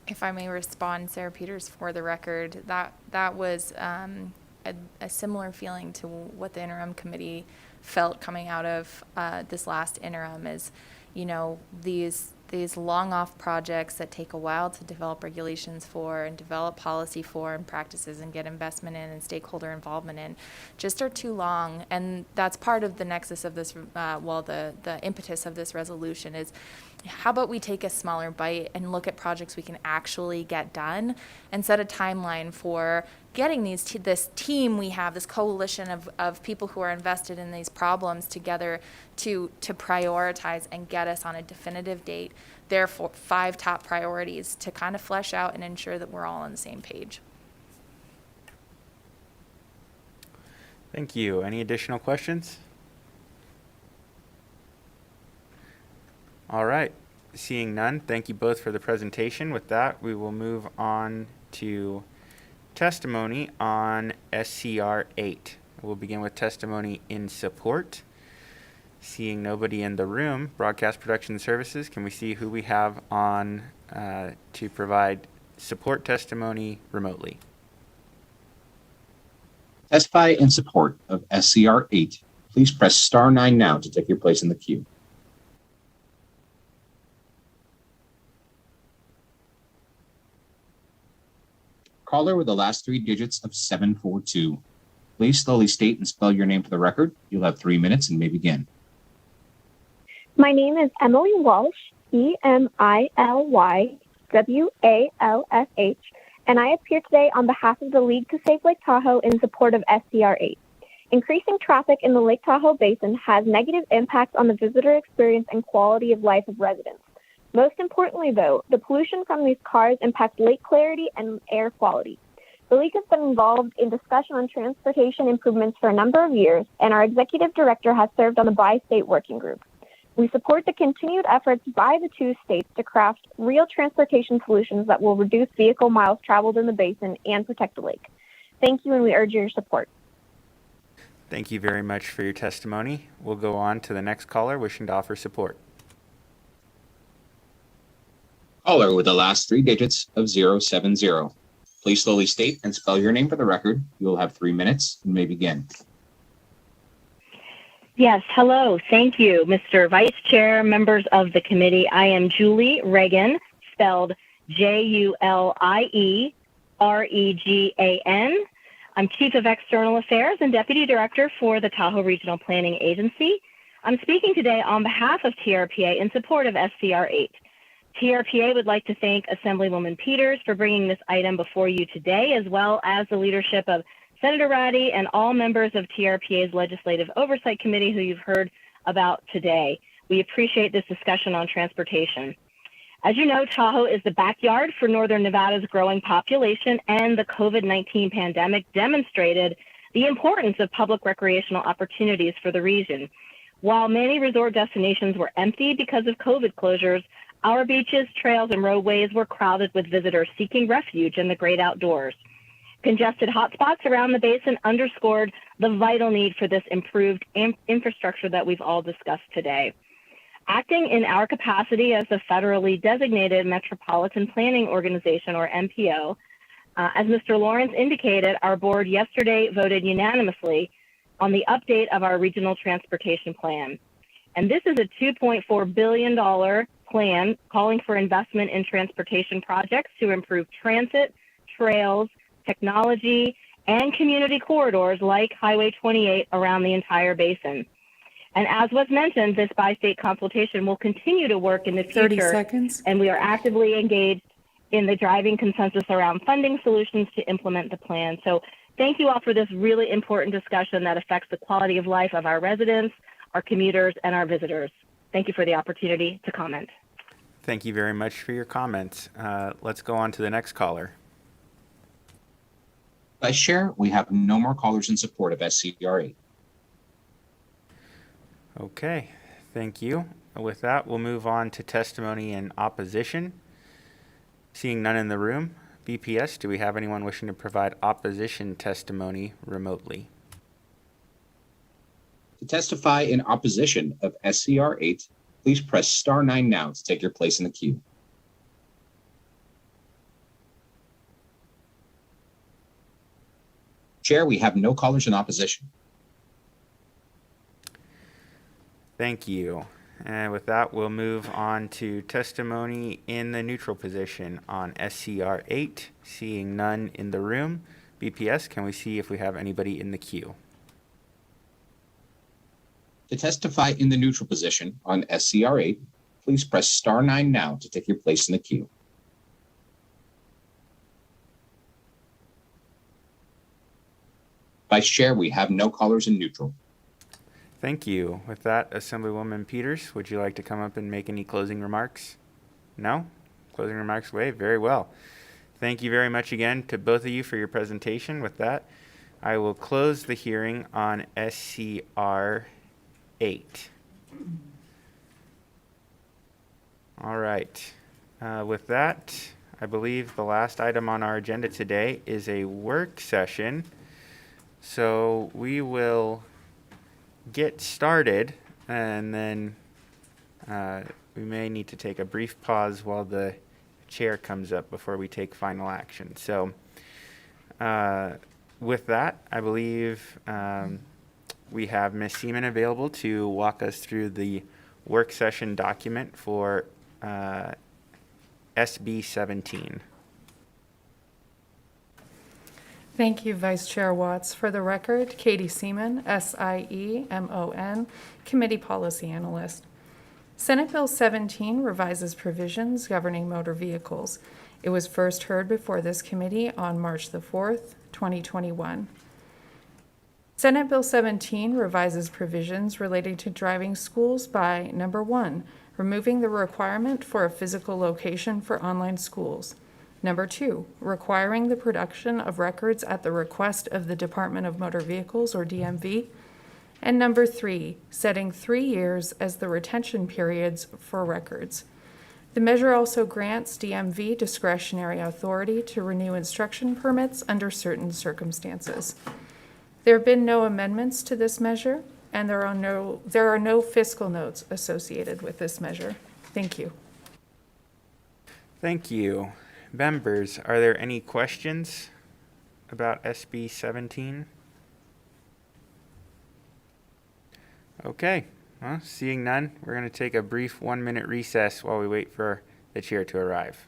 If I may respond, Sarah Peters, for the record, that was a similar feeling to what the interim committee felt coming out of this last interim is, you know, these long off projects that take a while to develop regulations for and develop policy for and practices and get investment in and stakeholder involvement in just are too long. And that's part of the nexus of this, the impetus of this resolution is, how about we take a smaller bite and look at projects we can actually get done and set a timeline for getting this team we have, this coalition of people who are invested in these problems together to prioritize and get us on a definitive date. Therefore, 5 top priorities to kind of flesh out and ensure that we're all on the same page. Thank you. Any additional questions? All right. Seeing none, thank you both for the presentation. With that, we will move on to testimony on SCR 8. We'll begin with testimony in support. Seeing nobody in the room, Broadcast Production Services, can we see who we have on to provide support testimony remotely? Testify in support of SCR 8. Please press star 9 now to take your place in the queue. Caller with the last 3 digits of 742. Please slowly state and spell your name for the record. You'll have 3 minutes and may begin. My name is Emily Walsh, EMILYWALSH, and I appear today on behalf of the League to Save Lake Tahoe in support of SCR 8. Increasing traffic in the Lake Tahoe Basin has negative impacts on the visitor experience and quality of life of residents. Most importantly, though, the pollution from these cars impacts lake clarity and air quality. The League has been involved in discussion on transportation improvements for a number of years, and our executive director has served on the bi-state working group. We support the continued efforts by the 2 states to craft real transportation solutions that will reduce vehicle miles traveled in the basin and protect the lake. Thank you, and we urge your support. Thank you very much for your testimony. We'll go on to the next caller wishing to offer support. Caller with the last 3 digits of 070. Please slowly state and spell your name for the record. You will have 3 minutes and may begin. Yes, hello. Thank you, Mr. Vice Chair, members of the committee. I am Julie Reagan, spelled JULIEREGAN. I'm Chief of External Affairs and Deputy Director for the Tahoe Regional Planning Agency. I'm speaking today on behalf of TRPA in support of SCR 8. TRPA would like to thank Assemblywoman Peters for bringing this item before you today, as well as the leadership of Senator Ratty and all members of TRPA's Legislative Oversight Committee who you've heard about today. We appreciate this discussion on transportation. As you know, Tahoe is the backyard for Northern Nevada's growing population, and the COVID-19 pandemic demonstrated the importance of public recreational opportunities for the region. While many resort destinations were empty because of COVID closures, our beaches, trails, and roadways were crowded with visitors seeking refuge in the great outdoors. Congested hotspots around the basin underscored the vital need for this improved infrastructure that we've all discussed today. Acting in our capacity as the federally designated Metropolitan Planning Organization, or MPO, as Mr. Lawrence indicated, our board yesterday voted unanimously on the update of our regional transportation plan. And this is a $2.4 billion plan calling for investment in transportation projects to improve transit, trails, technology, and community corridors like Highway 28 around the entire basin. And as was mentioned, this bi-state consultation will continue to work in the future. 30 seconds. And we are actively engaged in the driving consensus around funding solutions to implement the plan. So thank you all for this really important discussion that affects the quality of life of our residents, our commuters, and our visitors. Thank you for the opportunity to comment. Thank you very much for your comments. Let's go on to the next caller. Vice Chair, we have no more callers in support of SCR 8. Okay, thank you. With that, we'll move on to testimony in opposition. Seeing none in the room, BPS, do we have anyone wishing to provide opposition testimony remotely? To testify in opposition of SCR 8, please press star 9 now to take your place in the queue. Chair, we have no callers in opposition. Thank you. And with that, we'll move on to testimony in the neutral position on SCR 8. Seeing none in the room, BPS, can we see if we have anybody in the queue? To testify in the neutral position on SCR 8, please press star 9 now to take your place in the queue. Vice Chair, we have no callers in neutral. Thank you. With that, Assemblywoman Peters, would you like to come up and make any closing remarks? No? Closing remarks waived. Very well. Thank you very much again to both of you for your presentation. With that, I will close the hearing on SCR 8. All right. With that, I believe the last item on our agenda today is a work session. So we will get started, and then we may need to take a brief pause while the chair comes up before we take final action. So with that, I believe we have Ms. Seaman available to walk us through the work session document for SB 17. Thank you, Vice Chair Watts. For the record, Katie Seaman, SIEMON, Committee Policy Analyst. Senate Bill 17 revises provisions governing motor vehicles. It was first heard before this committee on March the 4th, 2021. Senate Bill 17 revises provisions relating to driving schools by, number 1, removing the requirement for a physical location for online schools. Number 2, requiring the production of records at the request of the Department of Motor Vehicles, or DMV. And number 3, setting 3 years as the retention periods for records. The measure also grants DMV discretionary authority to renew instruction permits under certain circumstances. There have been no amendments to this measure, and there are no fiscal notes associated with this measure. Thank you. Thank you. Members, are there any questions about SB 17? Okay, well, seeing none, we're going to take a brief 1-minute recess while we wait for the chair to arrive.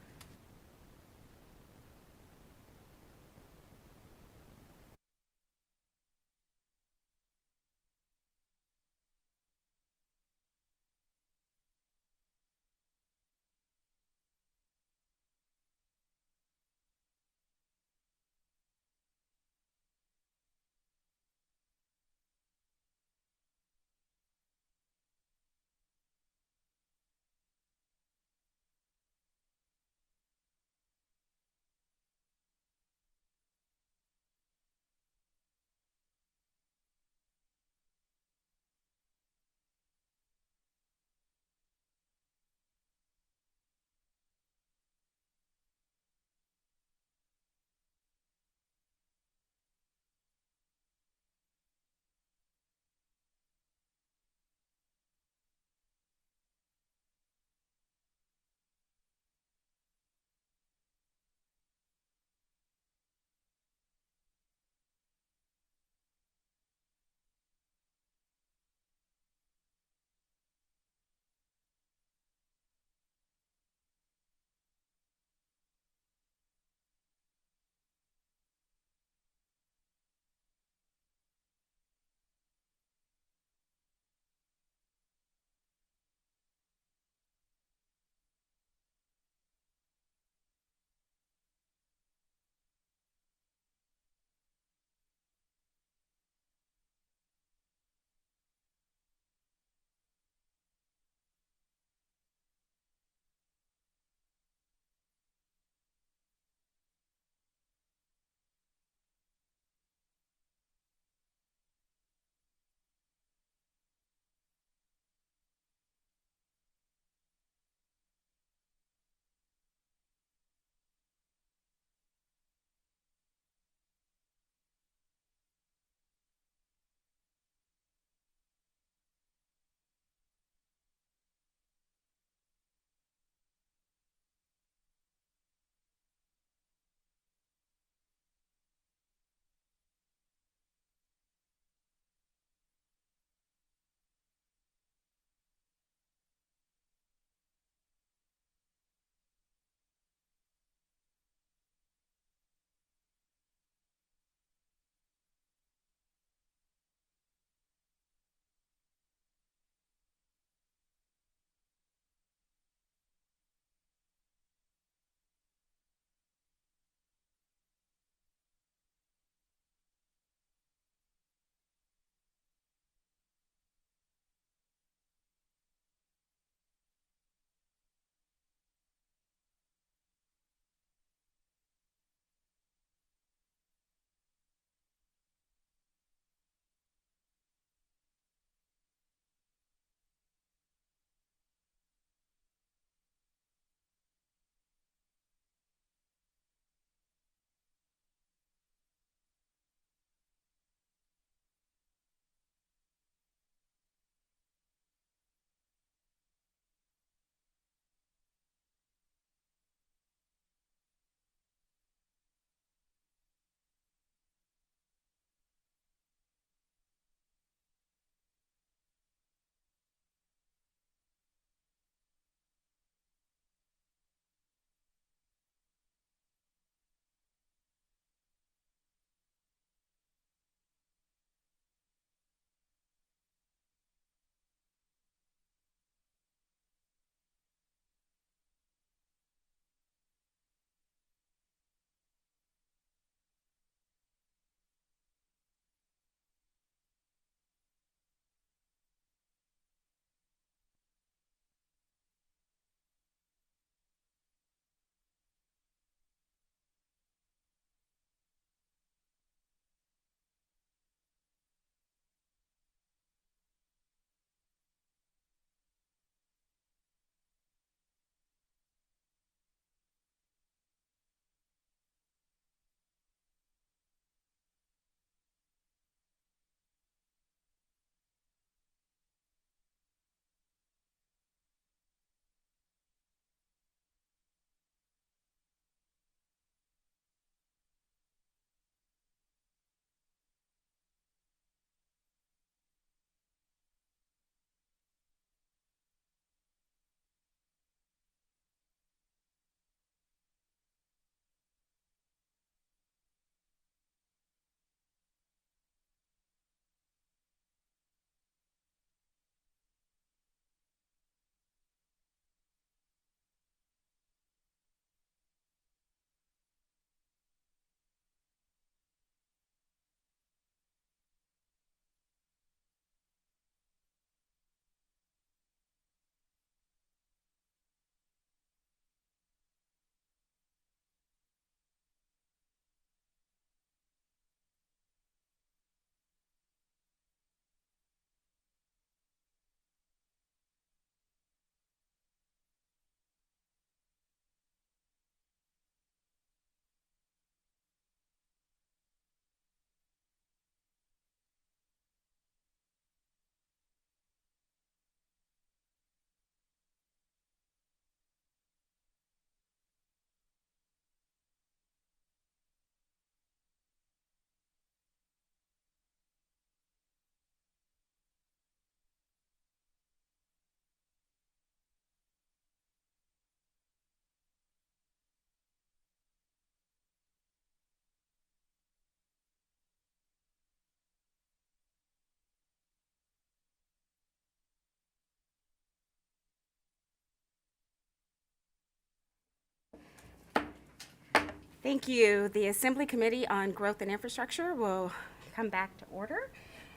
Thank you. The Assembly Committee on Growth and Infrastructure will come back to order.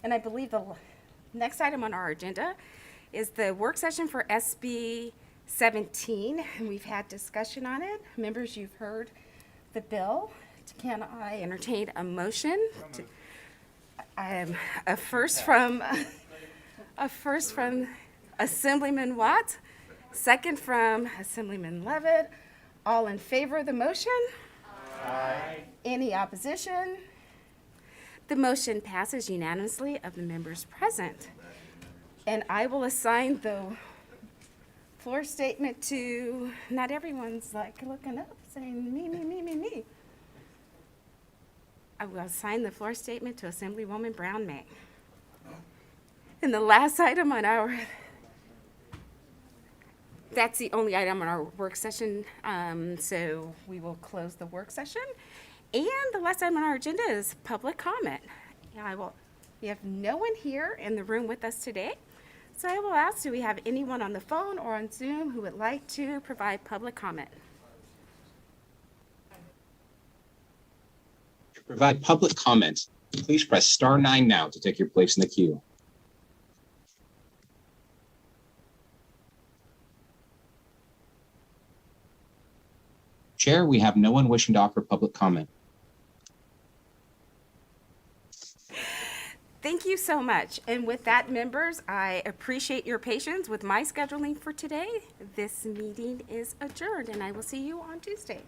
And I believe the next item on our agenda is the work session for SB 17. And we've had discussion on it. Members, you've heard the bill. Can I entertain a motion? A first from Assemblyman Watts, second from Assemblyman Levitt. All in favor of the motion? Aye. Any opposition? The motion passes unanimously of the members present. And I will assign the floor statement to, not everyone's like looking up saying me. I will assign the floor statement to Assemblywoman Brown May. And the last item on our, that's the only item on our work session, so we will close the work session. And the last item on our agenda is public comment. We have no one here in the room with us today, so I will ask, do we have anyone on the phone or on Zoom who would like to provide public comment? To provide public comment, please press star 9 now to take your place in the queue. Chair, we have no one wishing to offer public comment. Thank you so much. And with that, members, I appreciate your patience with my scheduling for today. This meeting is adjourned, and I will see you on Tuesday.